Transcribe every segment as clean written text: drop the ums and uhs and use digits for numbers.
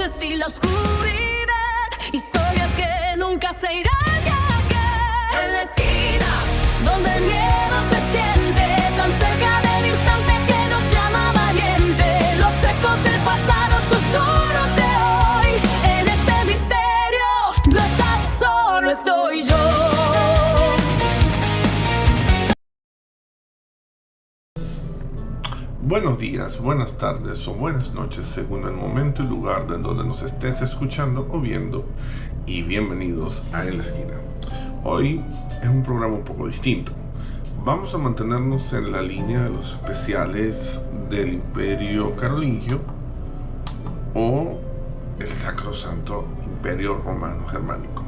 luces y la oscuridad, historias que nunca se irán de acá. En la esquina, donde el miedo se siente, tan cerca del instante que nos llama valiente. Los ecos del pasado, susurros de hoy. En este misterio, no estás solo, estoy yo. Buenos días, buenas tardes o buenas noches según el momento y lugar de donde nos estés escuchando o viendo, y bienvenidos a En la Esquina. Hoy es un programa un poco distinto. Vamos a mantenernos en la línea de los especiales del Imperio Carolingio o el Sacrosanto Imperio Romano Germánico.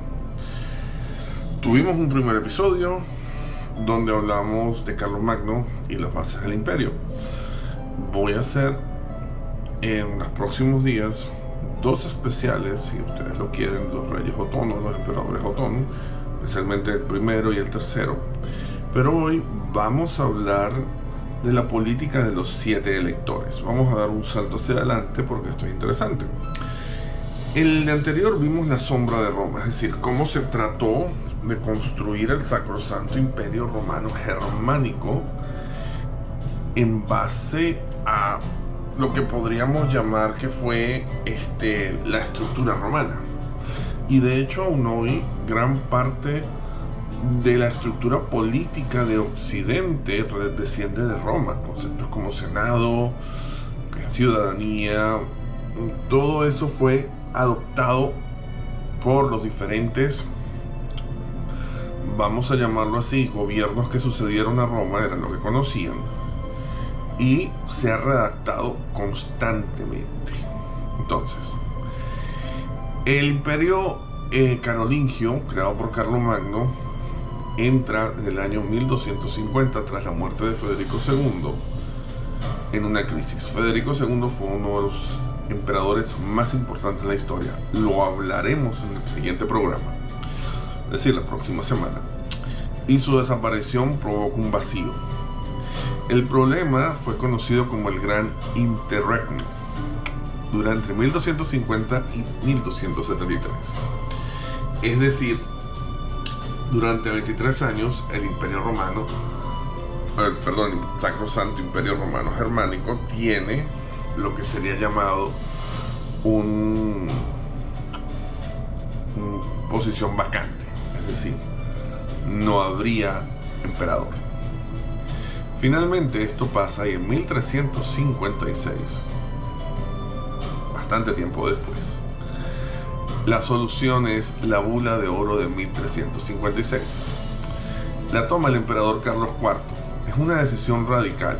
Tuvimos un primer episodio donde hablamos de Carlomagno y las bases del imperio. Voy a hacer en los próximos días dos especiales, si ustedes lo quieren, los reyes otonos, los emperadores otonos, especialmente el primero y el tercero. Pero hoy vamos a hablar de la política de los 7 electores. Vamos a dar un salto hacia adelante porque esto es interesante. En el anterior vimos la sombra de Roma, es decir, cómo se trató de construir el Sacrosanto Imperio Romano Germánico en base a lo que podríamos llamar que fue la estructura romana. Y de hecho aún hoy gran parte de la estructura política de Occidente desciende de Roma. Conceptos como Senado, ciudadanía, todo eso fue adoptado por los diferentes, vamos a llamarlo así, gobiernos que sucedieron a Roma, eran lo que conocían, y se ha redactado constantemente. Entonces, el imperio carolingio, creado por Carlomagno, entra en el año 1250 tras la muerte de Federico II en una crisis. Federico II fue uno de los emperadores más importantes de la historia. Lo hablaremos en el siguiente programa, es decir, la próxima semana. Y su desaparición provoca un vacío. El problema fue conocido como el Gran Interregnum durante 1250 y 1273. Es decir, durante 23 años el Imperio Romano, el Sacrosanto Imperio Romano Germánico tiene lo que sería llamado una posición vacante, es decir, no habría emperador. Finalmente esto pasa y en 1356, bastante tiempo después, la solución es la bula de oro de 1356. La toma el emperador Carlos IV. Es una decisión radical.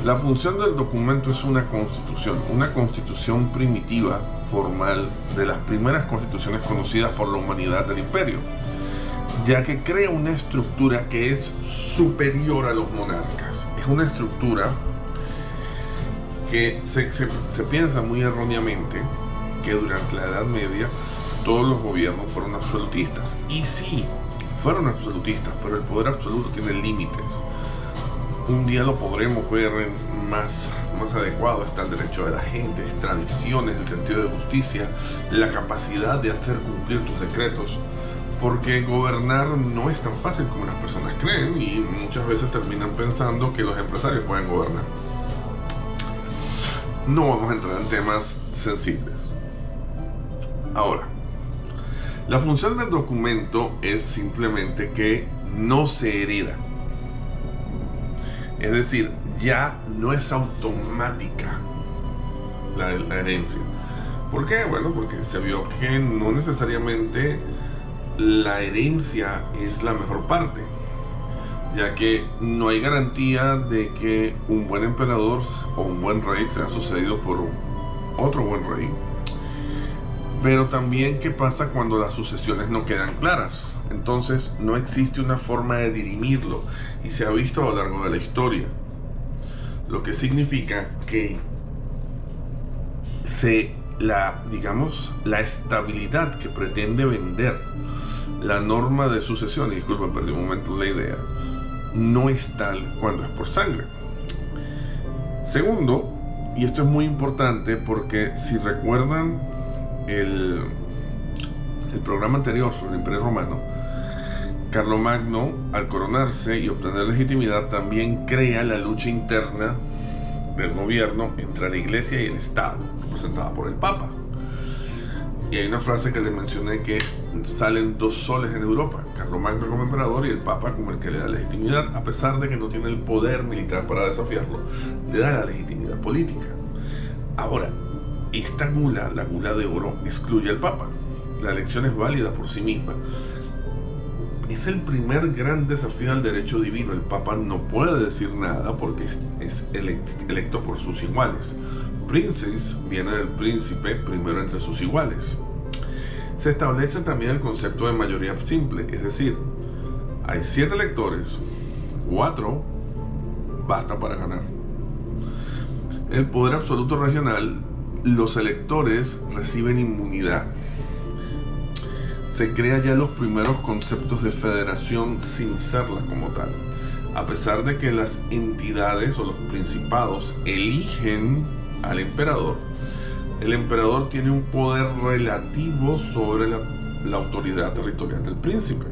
La función del documento es una constitución primitiva, formal, de las primeras constituciones conocidas por la humanidad del imperio, ya que crea una estructura que es superior a los monarcas. Es una estructura que se piensa muy erróneamente que durante la Edad Media todos los gobiernos fueron absolutistas. Y sí, fueron absolutistas, pero el poder absoluto tiene límites. Un día lo podremos ver más adecuado. Está el derecho de la gente, tradiciones, el sentido de justicia, la capacidad de hacer cumplir tus decretos. Porque gobernar no es tan fácil como las personas creen, y muchas veces terminan pensando que los empresarios pueden gobernar. No vamos a entrar en temas sensibles. Ahora, la función del documento es simplemente que no se hereda. Es decir, ya no es automática la herencia. ¿Por qué? Bueno, porque se vio que no necesariamente la herencia es la mejor parte, ya que no hay garantía de que un buen emperador o un buen rey sea sucedido por otro buen rey. Pero también, ¿qué pasa cuando las sucesiones no quedan claras? Entonces no existe una forma de dirimirlo, y se ha visto a lo largo de la historia, lo que significa que la estabilidad que pretende vender la norma de sucesión, y disculpa, perdí un momento la idea, no es tal cuando es por sangre. Segundo, Y esto es muy importante porque si recuerdan el programa anterior sobre el Imperio Romano, Carlomagno, al coronarse y obtener legitimidad, también crea la lucha interna del gobierno entre la Iglesia y el Estado, representada por el Papa. Y hay una frase que les mencioné, que salen dos soles en Europa: Carlomagno como emperador y el Papa como el que le da legitimidad. A pesar de que no tiene el poder militar para desafiarlo, le da la legitimidad política. Ahora, esta gula, la gula de oro, excluye al Papa. La elección es válida por sí misma. Es el primer gran desafío al derecho divino. El Papa no puede decir nada porque es electo por sus iguales. Princeps viene del príncipe, primero entre sus iguales. Se establece también el concepto de mayoría simple, es decir, hay 7 electores, 4 basta para ganar. El poder absoluto regional, los electores reciben inmunidad. Se crean ya los primeros conceptos de federación sin serla como tal. A pesar de que las entidades o los principados eligen al emperador, el emperador tiene un poder relativo sobre la autoridad territorial del príncipe.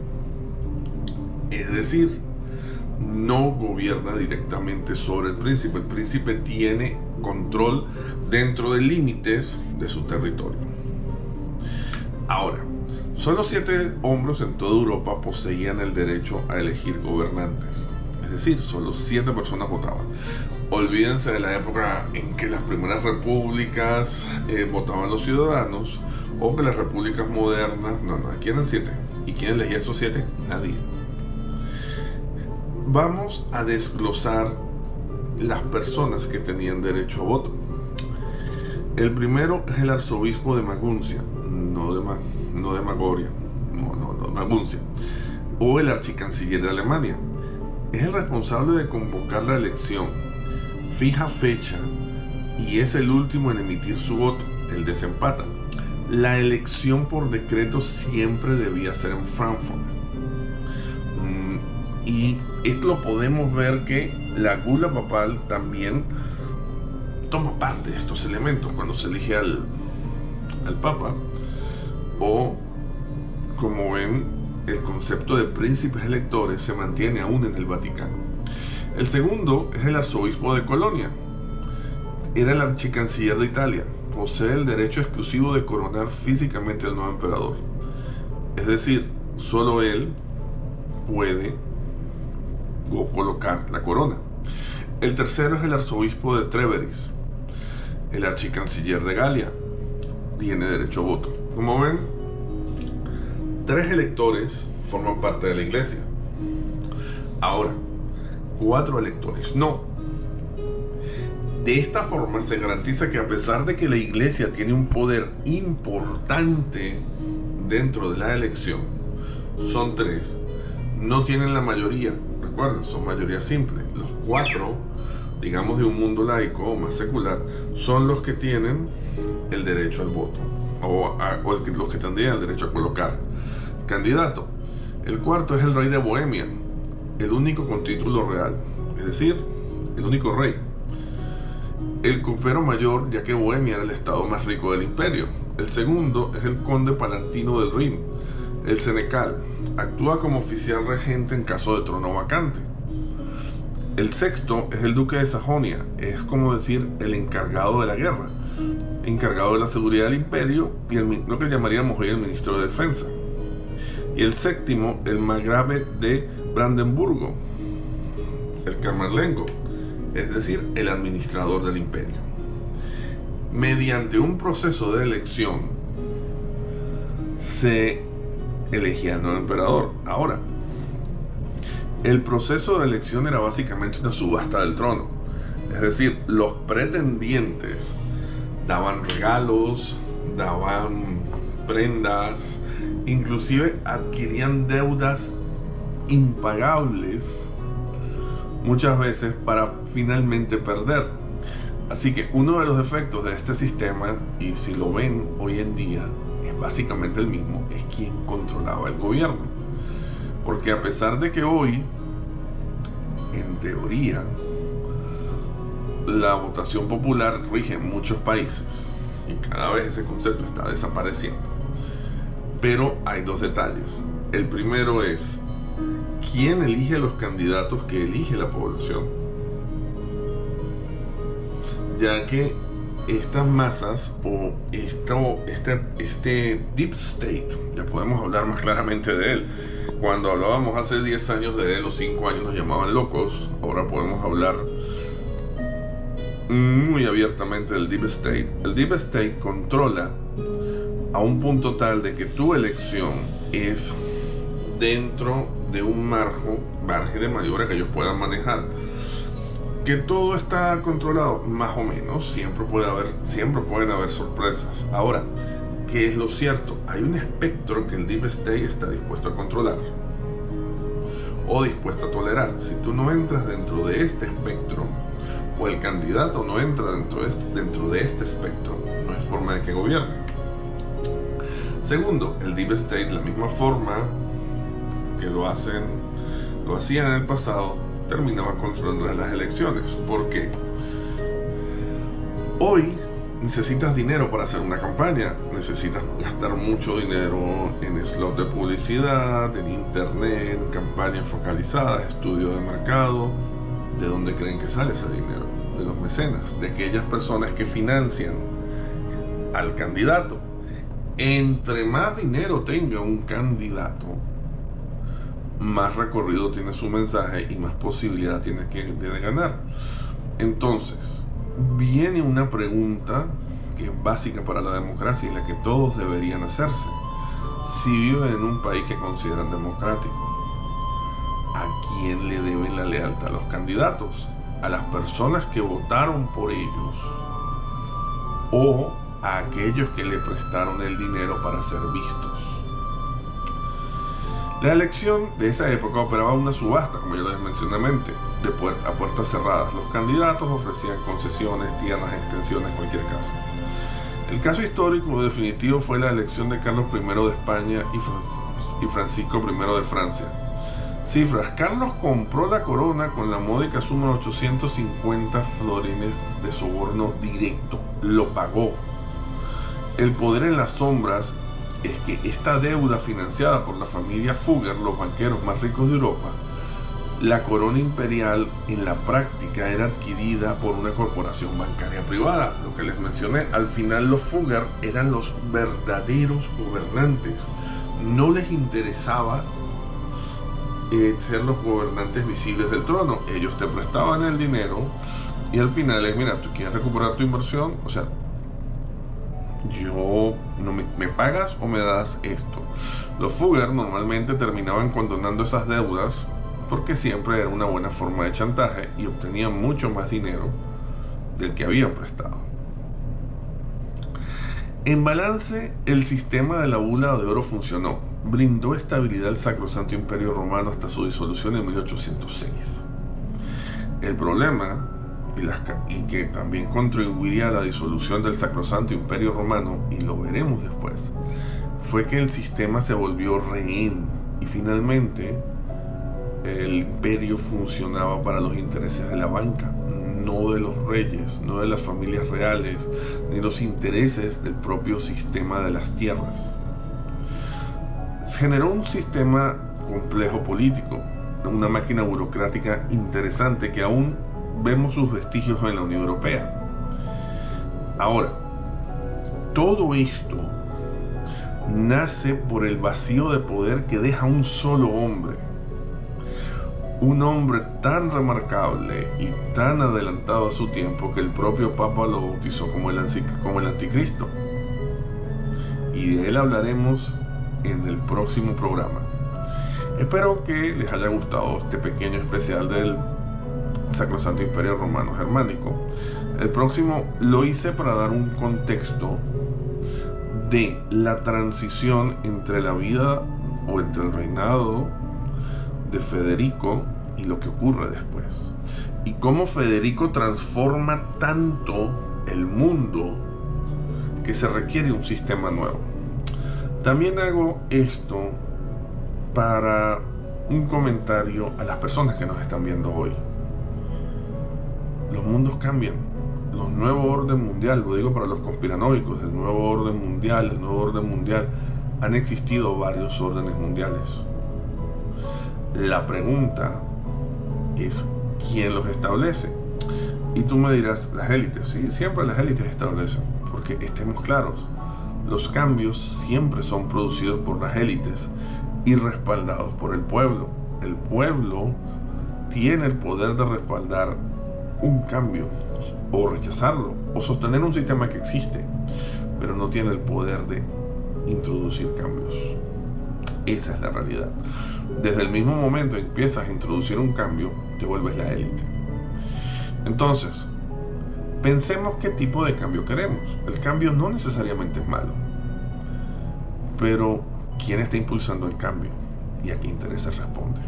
Es decir, no gobierna directamente sobre el príncipe tiene control dentro de límites de su territorio. Ahora, solo 7 hombres en toda Europa poseían el derecho a elegir gobernantes. Es decir, solo 7 personas votaban. Olvídense de la época en que las primeras repúblicas votaban los ciudadanos, o que las repúblicas modernas. No, aquí eran 7. ¿Y quién elegía esos 7? Nadie. Vamos a desglosar las personas que tenían derecho a voto. El primero es el arzobispo de Maguncia, no de Magoria, Maguncia, o el archicanciller de Alemania. Es el responsable de convocar la elección, fija fecha y es el último en emitir su voto. El desempata. La elección por decreto siempre debía ser en Frankfurt. Y esto lo podemos ver que la gula papal también toma parte de estos elementos cuando se elige al Papa. O, como ven, el concepto de príncipes electores se mantiene aún en el Vaticano. El segundo es el arzobispo de Colonia. Era el archicanciller de Italia. Posee el derecho exclusivo de coronar físicamente al nuevo emperador. Es decir, solo él puede colocar la corona. El tercero es el arzobispo de Treveris. El archicanciller de Galia tiene derecho a voto. Como ven, 3 electores forman parte de la iglesia. Ahora, 4 electores no. De esta forma se garantiza que, a pesar de que la iglesia tiene un poder importante dentro de la elección, son 3, no tienen la mayoría. Recuerden, son mayoría simple. Los 4, digamos, de un mundo laico o más secular, son los que tienen el derecho al voto, o los que tendrían el derecho a colocar candidato. El cuarto es el rey de Bohemia, el único con título real, es decir, el único rey. El copero mayor, ya que Bohemia era el estado más rico del imperio. El segundo es el conde palatino del Rin. El senecal actúa como oficial regente en caso de trono vacante. El sexto es el duque de Sajonia, es como decir el encargado de la guerra, encargado de la seguridad del imperio y lo que llamaríamos hoy el ministro de defensa. Y el séptimo, el margrave de Brandenburgo, el camerlengo, es decir, el administrador del imperio. Mediante un proceso de elección se elegía al nuevo emperador. Ahora, el proceso de elección era básicamente una subasta del trono. Es decir, los pretendientes daban regalos, daban prendas, inclusive adquirían deudas impagables muchas veces para finalmente perder. Así que uno de los efectos de este sistema, y si lo ven hoy en día, es básicamente el mismo, es quien controlaba el gobierno. Porque a pesar de que hoy, en teoría, la votación popular rige en muchos países y cada vez ese concepto está desapareciendo. Pero hay dos detalles. El primero es, ¿quién elige los candidatos que elige la población? Ya que estas masas o este deep state, ya podemos hablar más claramente de él. Cuando hablábamos hace 10 años de él, o 5 años, nos llamaban locos. Ahora podemos hablar muy abiertamente del deep state. El deep state controla a un punto tal de que tu elección es dentro de un margen de maniobra que ellos puedan manejar. Que todo está controlado, más o menos. Siempre pueden haber sorpresas. Ahora, ¿qué es lo cierto? Hay un espectro que el Deep State está dispuesto a controlar o dispuesto a tolerar. Si tú no entras dentro de este espectro, o el candidato no entra dentro de este espectro, no hay forma de que gobierne. Segundo, el Deep State, de la misma forma que lo hacían en el pasado, terminaba controlando las elecciones. ¿Por qué? Hoy necesitas dinero para hacer una campaña, necesitas gastar mucho dinero en slot de publicidad, en internet, en campañas focalizadas, estudio de mercado. ¿De dónde creen que sale ese dinero? De los mecenas, de aquellas personas que financian al candidato. Entre más dinero tenga un candidato, más recorrido tiene su mensaje y más posibilidad tiene de ganar. Entonces, viene una pregunta que es básica para la democracia y la que todos deberían hacerse. Si viven en un país que consideran democrático, ¿a quién le deben la lealtad a los candidatos? ¿A las personas que votaron por ellos o a aquellos que le prestaron el dinero para ser vistos? La elección de esa época operaba una subasta, como yo les mencioné antes, a puertas cerradas. Los candidatos ofrecían concesiones, tierras, extensiones, cualquier cosa. El caso histórico definitivo fue la elección de Carlos I de España y Francisco I de Francia. Cifras: Carlos compró la corona con la módica suma de 850 florines de soborno directo. Lo pagó. El poder en las sombras es que esta deuda financiada por la familia Fugger, los banqueros más ricos de Europa, la corona imperial en la práctica era adquirida por una corporación bancaria privada. Lo que les mencioné, al final los Fugger eran los verdaderos gobernantes. No les interesaba ser los gobernantes visibles del trono. Ellos te prestaban el dinero y al final es, mira, tú quieres recuperar tu inversión, o sea, yo no me pagas o me das esto. Los Fugger normalmente terminaban condonando esas deudas porque siempre era una buena forma de chantaje y obtenían mucho más dinero del que habían prestado. En balance, el sistema de la bula de oro funcionó. Brindó estabilidad al Sacrosanto Imperio Romano hasta su disolución en 1806. El problema, y que también contribuiría a la disolución del Sacrosanto Imperio Romano, y lo veremos después, fue que el sistema se volvió rehén y finalmente el imperio funcionaba para los intereses de la banca, no de los reyes, no de las familias reales, ni los intereses del propio sistema de las tierras. Se generó un sistema complejo político, una máquina burocrática interesante que aún vemos sus vestigios en la Unión Europea. Ahora, todo esto nace por el vacío de poder que deja un solo hombre. Un hombre tan remarcable y tan adelantado a su tiempo que el propio Papa lo bautizó como el Anticristo. Y de él hablaremos en el próximo programa. Espero que les haya gustado este pequeño especial del Sacrosanto Imperio Romano Germánico. El próximo lo hice para dar un contexto de la transición entre la vida o entre el reinado de Federico y lo que ocurre después, y cómo Federico transforma tanto el mundo que se requiere un sistema nuevo. También hago esto para un comentario a las personas que nos están viendo hoy. los mundos cambian. Los nuevos orden mundial, lo digo para los conspiranoicos, el nuevo orden mundial, han existido varios órdenes mundiales. La pregunta es ¿quién los establece? Y tú me dirás, las élites. Sí, siempre las élites establecen, porque estemos claros, los cambios siempre son producidos por las élites y respaldados por el pueblo. El pueblo tiene el poder de respaldar un cambio o rechazarlo o sostener un sistema que existe, pero no tiene el poder de introducir cambios. Esa es la realidad. Desde el mismo momento en que empiezas a introducir un cambio, te vuelves la élite. Entonces, pensemos qué tipo de cambio queremos. El cambio no necesariamente es malo, pero ¿quién está impulsando el cambio? ¿Y a qué intereses responde?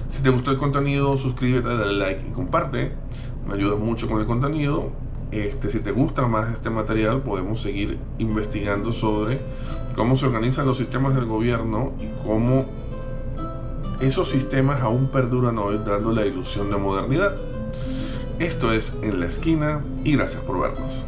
Si te gustó el contenido, suscríbete, dale like y comparte. Me ayudas mucho con el contenido. Si te gusta más este material, podemos seguir investigando sobre cómo se organizan los sistemas del gobierno y cómo esos sistemas aún perduran hoy, dando la ilusión de modernidad. Esto es En la Esquina y gracias por vernos.